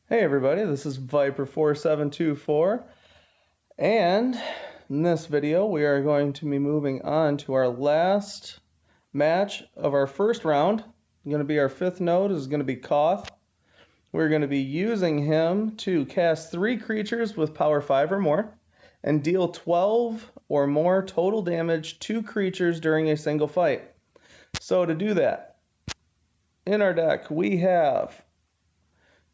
Hey everybody, this is Viper4724, and in this video we are going to be moving on to our last match of our first round. It's going to be our fifth node, is going to be Koth. We're going to be using him to cast 3 creatures with power 5 or more, and deal 12 or more total damage to creatures during a single fight. So to do that, in our deck we have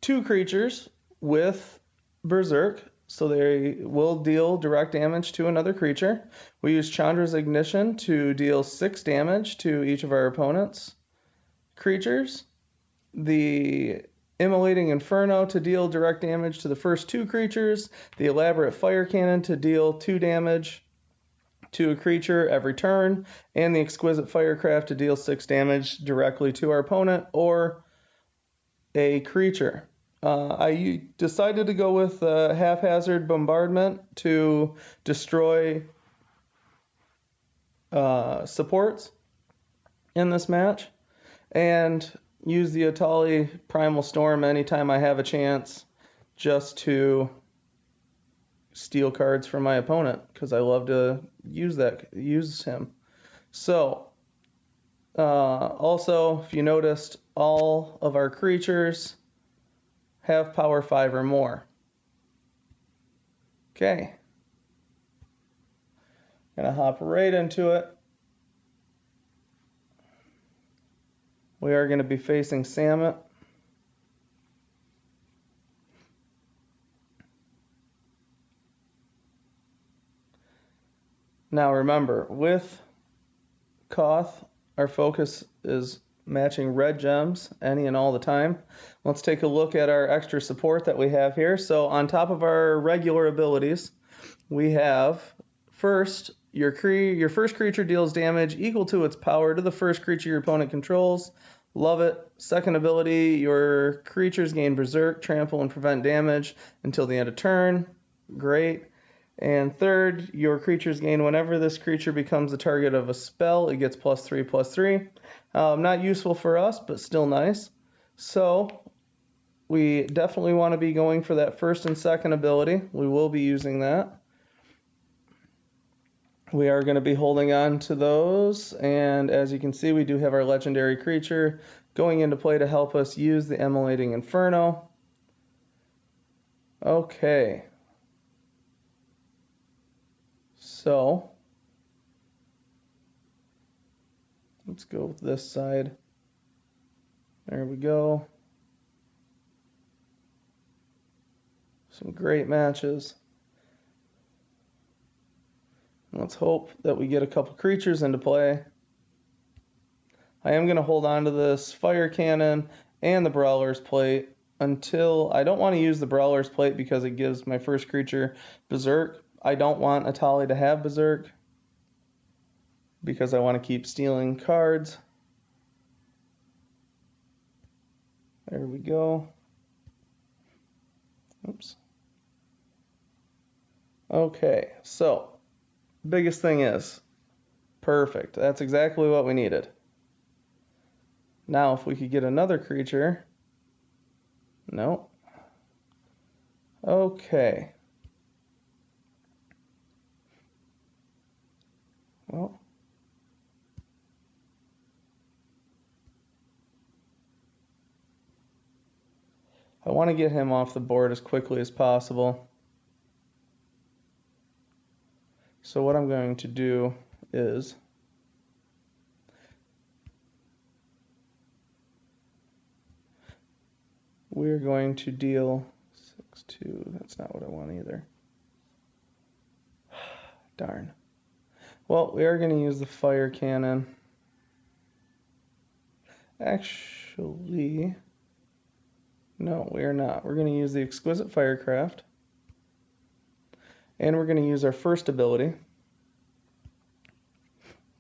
2 creatures with Berserk, so they will deal direct damage to another creature. We use Chandra's Ignition to deal 6 damage to each of our opponent's creatures. The Immolating Inferno to deal direct damage to the first 2 creatures. The Elaborate Fire Cannon to deal 2 damage to a creature every turn. And the Exquisite Firecraft to deal 6 damage directly to our opponent or a creature. I decided to go with Haphazard Bombardment to destroy supports in this match, and use the Atali Primal Storm anytime I have a chance just to steal cards from my opponent, because I love to use him. So, also, if you noticed, all of our creatures have power 5 or more. Okay. Gonna hop right into it. We are going to be facing Samet. Now remember, with Koth, our focus is matching red gems any and all the time. Let's take a look at our extra support that we have here. So on top of our regular abilities, we have first, your first creature deals damage equal to its power to the first creature your opponent controls. Love it. Second ability, your creatures gain Berserk, Trample, and prevent damage until the end of turn. Great. And third, your creatures gain whenever this creature becomes the target of a spell, it gets +3/+3. Not useful for us, but still nice. So we definitely want to be going for that first and second ability. We will be using that. We are going to be holding on to those, and as you can see, we do have our legendary creature going into play to help us use the Immolating Inferno. Okay. So, let's go with this side. There we go. Some great matches. Let's hope that we get a couple creatures into play. I am going to hold on to this Fire Cannon and the Brawler's Plate until... I don't want to use the Brawler's Plate because it gives my first creature Berserk. I don't want Atali to have Berserk because I want to keep stealing cards. There we go. Oops. Okay, so biggest thing is perfect. That's exactly what we needed. Now if we could get another creature. No. Okay. Well, I want to get him off the board as quickly as possible. So what I'm going to do is we're going to deal 6/2. That's not what I want either. Darn. Well, we are going to use the Fire Cannon. Actually, no, we are not. We're going to use the Exquisite Firecraft. And we're going to use our first ability.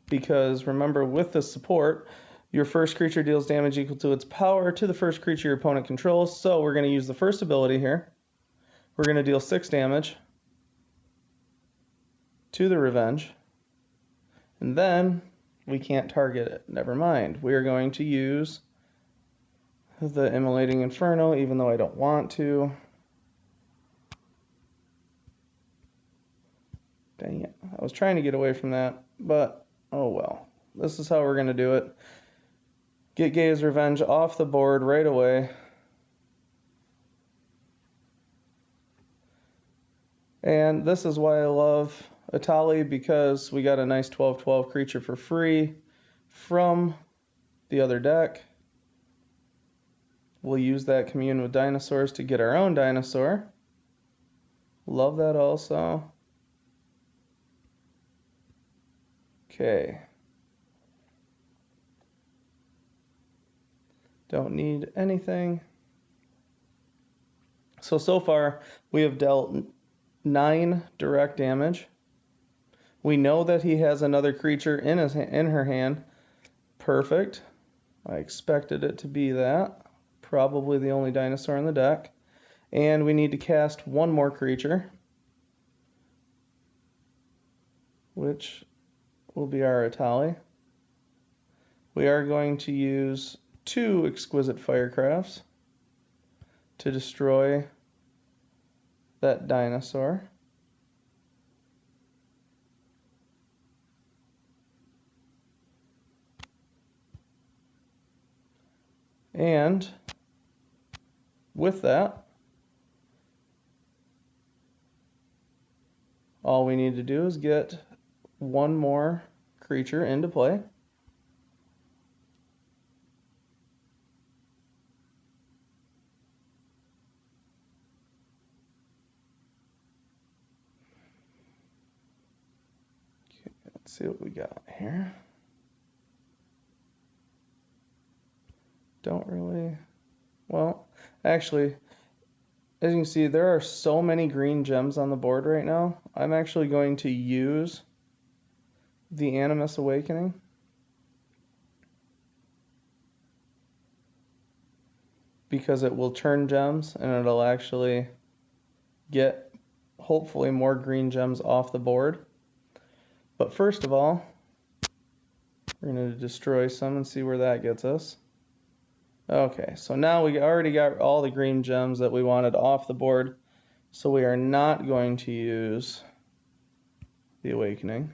Because remember, with the support, your first creature deals damage equal to its power to the first creature your opponent controls. So we're going to use the first ability here. We're going to deal 6 damage to the Revenge. And then we can't target it. Never mind. We are going to use the Immolating Inferno, even though I don't want to. Dang it. I was trying to get away from that, but oh well. This is how we're going to do it. Get Gaea's Revenge off the board right away. And this is why I love Atali, because we got a nice 12/12 creature for free from the other deck. We'll use that Commune with Dinosaurs to get our own dinosaur. Love that also. Okay. Don't need anything. So far, we have dealt 9 direct damage. We know that he has another creature in her hand. Perfect. I expected it to be that. Probably the only dinosaur in the deck. And we need to cast one more creature, which will be our Atali. We are going to use 2 Exquisite Firecrafts to destroy that dinosaur. And with that, all we need to do is get one more creature into play. Okay, let's see what we got here. Don't really... Well, actually, as you can see, there are so many green gems on the board right now. I'm actually going to use the Animus Awakening. Because it will turn gems and it'll actually get hopefully more green gems off the board. But first of all, we're going to destroy some and see where that gets us. Okay, so now we already got all the green gems that we wanted off the board, so we are not going to use the Awakening.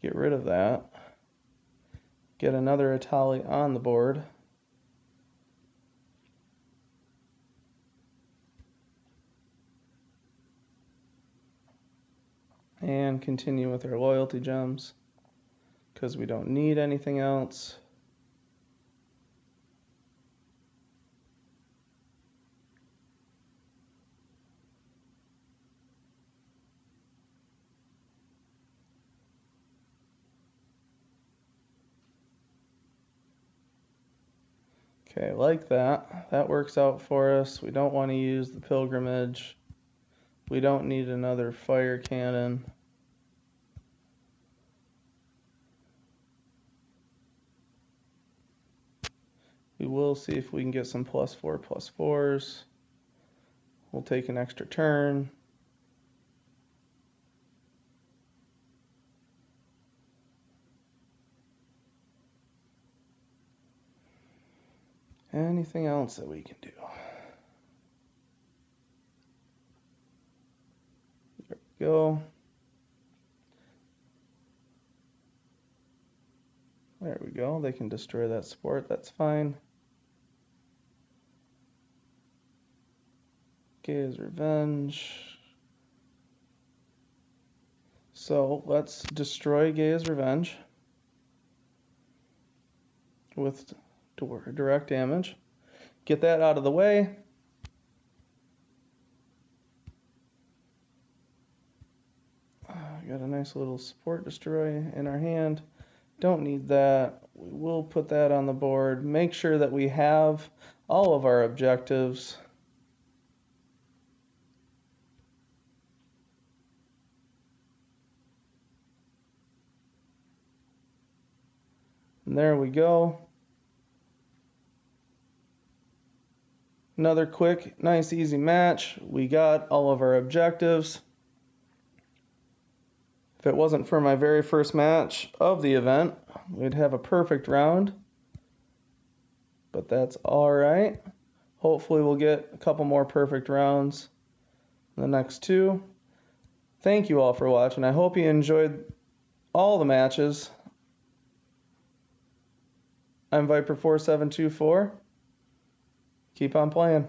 Get rid of that. Get another Atali on the board. And continue with our loyalty gems, because we don't need anything else. Okay, like that. That works out for us. We don't want to use the pilgrimage. We don't need another fire cannon. We will see if we can get some +4/+4s. We'll take an extra turn. Anything else that we can do? There we go. There we go. They can destroy that support. That's fine. Gaea's Revenge. So let's destroy Gaea's Revenge with direct damage. Get that out of the way. Got a nice little support destroy in our hand. Don't need that. We will put that on the board. Make sure that we have all of our objectives. And there we go. Another quick, nice, easy match. We got all of our objectives. If it wasn't for my very first match of the event, we'd have a perfect round. but that's all right. Hopefully we'll get a couple more perfect rounds in the next two. Thank you all for watching. I hope you enjoyed all the matches. I'm Viper4724. Keep on playing.